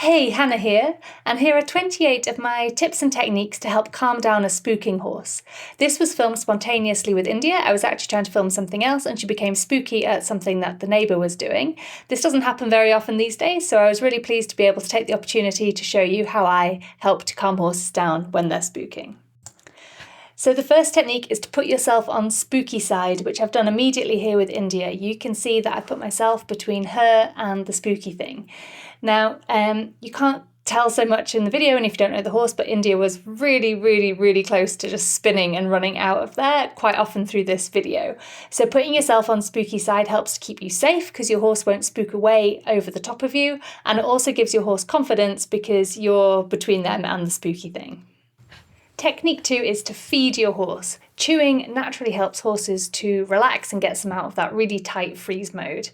Hey, Hannah here, and here are 28 of my tips and techniques to help calm down a spooking horse. This was filmed spontaneously with India. I was actually trying to film something else and she became spooky at something that the neighbour was doing. This doesn't happen very often these days, so I was really pleased to be able to take the opportunity to show you how I help to calm horses down when they're spooking. So the first technique is to put yourself on spooky side, which I've done immediately here with India. You can see that I put myself between her and the spooky thing. Now, you can't tell so much in the video, and if you don't know the horse, but India was really close to just spinning and running out of there quite often through this video. So putting yourself on spooky side helps to keep you safe because your horse won't spook away over the top of you, and it also gives your horse confidence because you're between them and the spooky thing. Technique 2 is to feed your horse. Chewing naturally helps horses to relax and gets them out of that really tight freeze mode.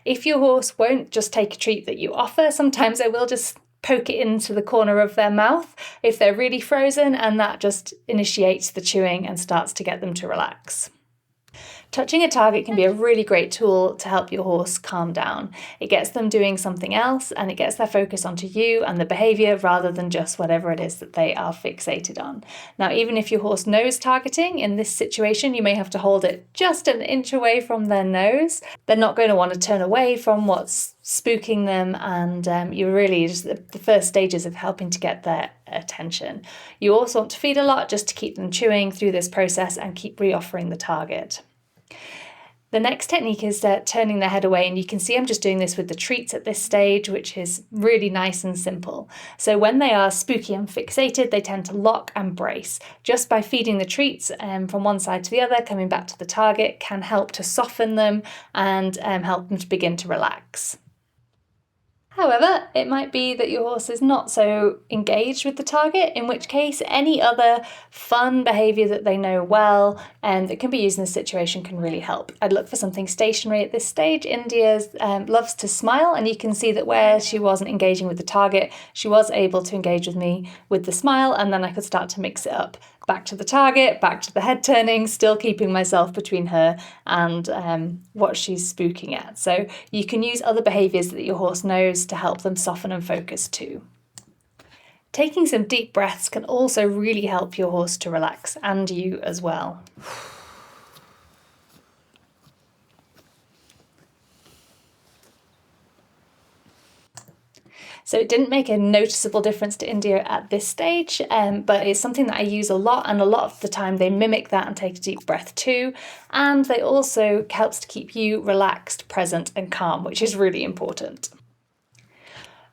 If your horse won't just take a treat that you offer, sometimes they will just poke it into the corner of their mouth if they're really frozen, and that just initiates the chewing and starts to get them to relax. Touching a target can be a really great tool to help your horse calm down. It gets them doing something else and it gets their focus onto you and the behaviour rather than just whatever it is that they are fixated on. Now, even if your horse knows targeting, in this situation you may have to hold it just an inch away from their nose. They're not going to want to turn away from what's spooking them, and you're really just the first stages of helping to get their attention. You also want to feed a lot just to keep them chewing through this process and keep reoffering the target. The next technique is turning their head away, and you can see I'm just doing this with the treats at this stage, which is really nice and simple. So when they are spooky and fixated, they tend to lock and brace. Just by feeding the treats from one side to the other, coming back to the target, can help to soften them and help them to begin to relax. However, it might be that your horse is not so engaged with the target, in which case any other fun behaviour that they know well and that can be used in this situation can really help. I'd look for something stationary at this stage. India loves to smile, and you can see that where she wasn't engaging with the target, she was able to engage with me with the smile, and then I could start to mix it up. Back to the target, back to the head turning, still keeping myself between her and what she's spooking at. So you can use other behaviours that your horse knows to help them soften and focus too. Taking some deep breaths can also really help your horse to relax, and you as well. So it didn't make a noticeable difference to India at this stage, but it's something that I use a lot, and a lot of the time they mimic that and take a deep breath too. And they also helps to keep you relaxed, present and calm, which is really important.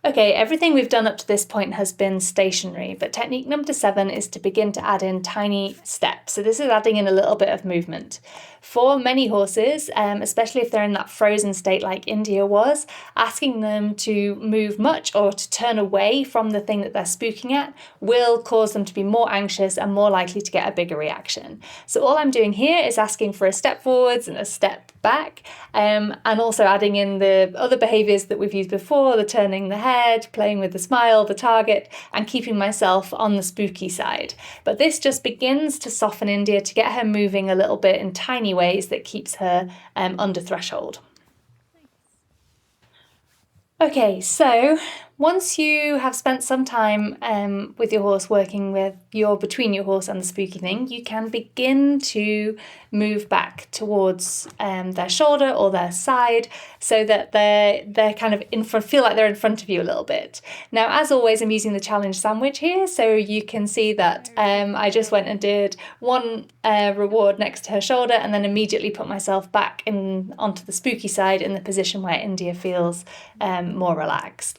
Okay, everything we've done up to this point has been stationary, but technique number 7 is to begin to add in tiny steps. So this is adding in a little bit of movement. For many horses, especially if they're in that frozen state like India was, asking them to move much or to turn away from the thing that they're spooking at will cause them to be more anxious and more likely to get a bigger reaction. So all I'm doing here is asking for a step forwards and a step back, and also adding in the other behaviours that we've used before, the turning the head, playing with the smile, the target, and keeping myself on the spooky side. But this just begins to soften India, to get her moving a little bit in tiny ways that keeps her under threshold. Okay, so once you have spent some time with your horse working with between your horse and the spooky thing, you can begin to move back towards their shoulder or their side so that they're kind of in front, feel like they're in front of you a little bit. Now, as always, I'm using the challenge sandwich here, so you can see that I just went and did one reward next to her shoulder and then immediately put myself back onto the spooky side in the position where India feels more relaxed.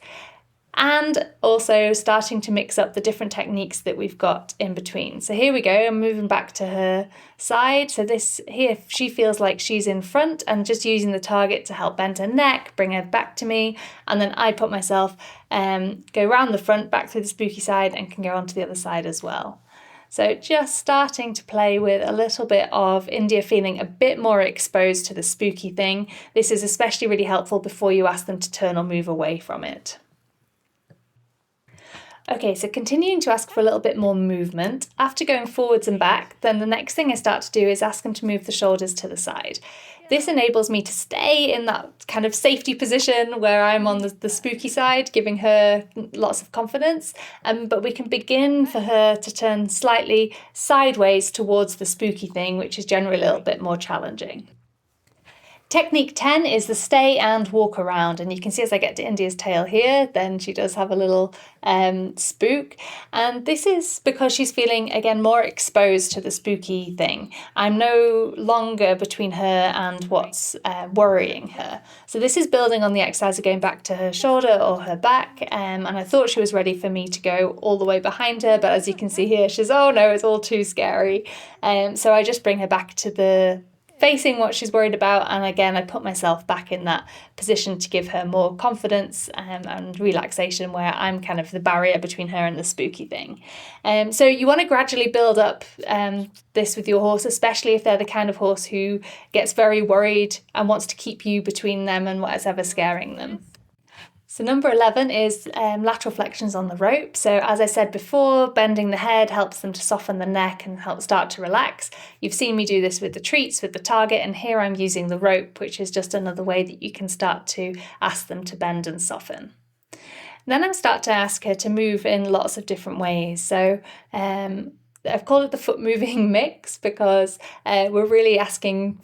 And also starting to mix up the different techniques that we've got in between. So here we go, I'm moving back to her side. So this here, she feels like she's in front, and just using the target to help bend her neck, bring her back to me. And then I put myself, go around the front, back through the spooky side, and can go onto the other side as well. So just starting to play with a little bit of India feeling a bit more exposed to the spooky thing. This is especially really helpful before you ask them to turn or move away from it. Okay, so continuing to ask for a little bit more movement. After going forwards and back, then the next thing I start to do is ask them to move the shoulders to the side. This enables me to stay in that kind of safety position where I'm on the spooky side, giving her lots of confidence. But we can begin for her to turn slightly sideways towards the spooky thing, which is generally a little bit more challenging. Technique 10 is the stay and walk around, and you can see as I get to India's tail here, then she does have a little spook, and this is because she's feeling, again, more exposed to the spooky thing. I'm no longer between her and what's worrying her. So this is building on the exercise of going back to her shoulder or her back, and I thought she was ready for me to go all the way behind her, but as you can see here, she's, oh no, it's all too scary. So I just bring her back to the facing what she's worried about, and again I put myself back in that position to give her more confidence and relaxation, where I'm kind of the barrier between her and the spooky thing. So you want to gradually build up this with your horse, especially if they're the kind of horse who gets very worried and wants to keep you between them and whatever scaring them. So number 11 is lateral flexions on the rope. So as I said before, bending the head helps them to soften the neck and help start to relax. You've seen me do this with the treats, with the target, and here I'm using the rope, which is just another way that you can start to ask them to bend and soften. Then I'm start to ask her to move in lots of different ways. So I've called it the foot moving mix because we're really asking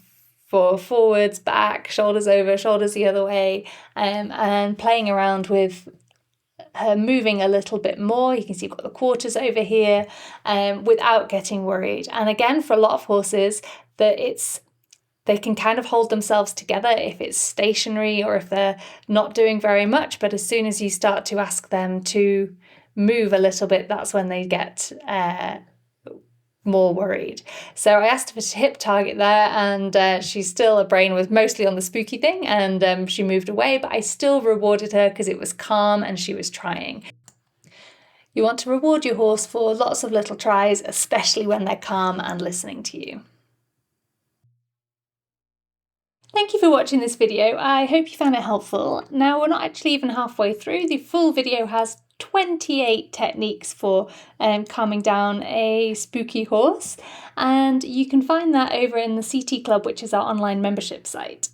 for forwards, back, shoulders over, shoulders the other way, and playing around with her moving a little bit more. You can see you've got the quarters over here, without getting worried. And again, for a lot of horses, they can kind of hold themselves together if it's stationary or if they're not doing very much. But as soon as you start to ask them to move a little bit, that's when they get more worried. So I asked her to hip target there, and she's still, her brain was mostly on the spooky thing, and she moved away, but I still rewarded her because it was calm and she was trying. You want to reward your horse for lots of little tries, especially when they're calm and listening to you. Thank you for watching this video. I hope you found it helpful. Now, we're not actually even halfway through. The full video has 28 techniques for calming down a spooky horse, and you can find that over in the CT Club, which is our online membership site.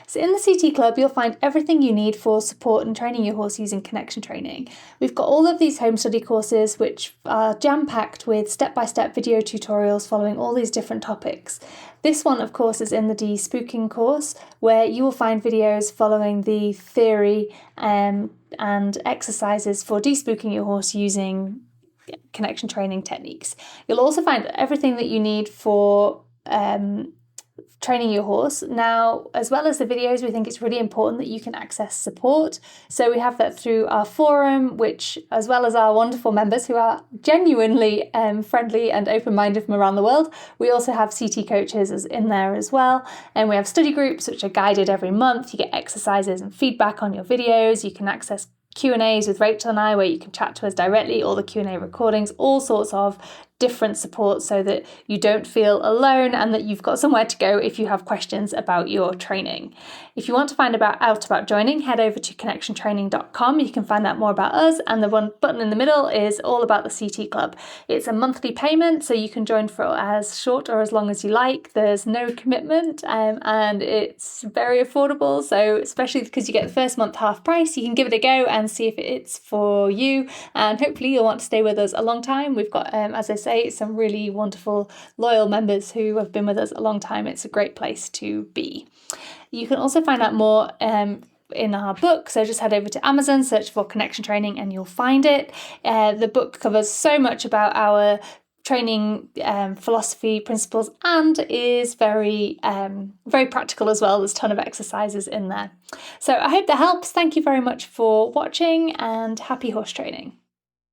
So in the CT Club, you'll find everything you need for support and training your horse using connection training. We've got all of these home study courses, which are jam-packed with step-by-step video tutorials following all these different topics. This one, of course, is in the de-spooking course, where you will find videos following the theory and exercises for de-spooking your horse using connection training techniques. You'll also find everything that you need for training your horse. Now, as well as the videos, we think it's really important that you can access support. So we have that through our forum, which, as well as our wonderful members who are genuinely friendly and open-minded from around the world, we also have CT coaches in there as well. And we have study groups, which are guided every month. You get exercises and feedback on your videos. You can access Q&As with Rachel and I, where you can chat to us directly, all the Q&A recordings, all sorts of different support so that you don't feel alone and that you've got somewhere to go if you have questions about your training. If you want to find out about joining, head over to connectiontraining.com. You can find out more about us, and the one button in the middle is all about the CT Club. It's a monthly payment, so you can join for as short or as long as you like. There's no commitment, and it's very affordable, so especially because you get the first month half price, you can give it a go and see if it's for you, and hopefully you'll want to stay with us a long time. We've got, as I say, some really wonderful loyal members who have been with us a long time. It's a great place to be. You can also find out more in our book, so just head over to Amazon, search for Connection Training, and you'll find it. The book covers so much about our training philosophy, principles, and is very practical as well. There's a ton of exercises in there. So I hope that helps. Thank you very much for watching, and happy horse training.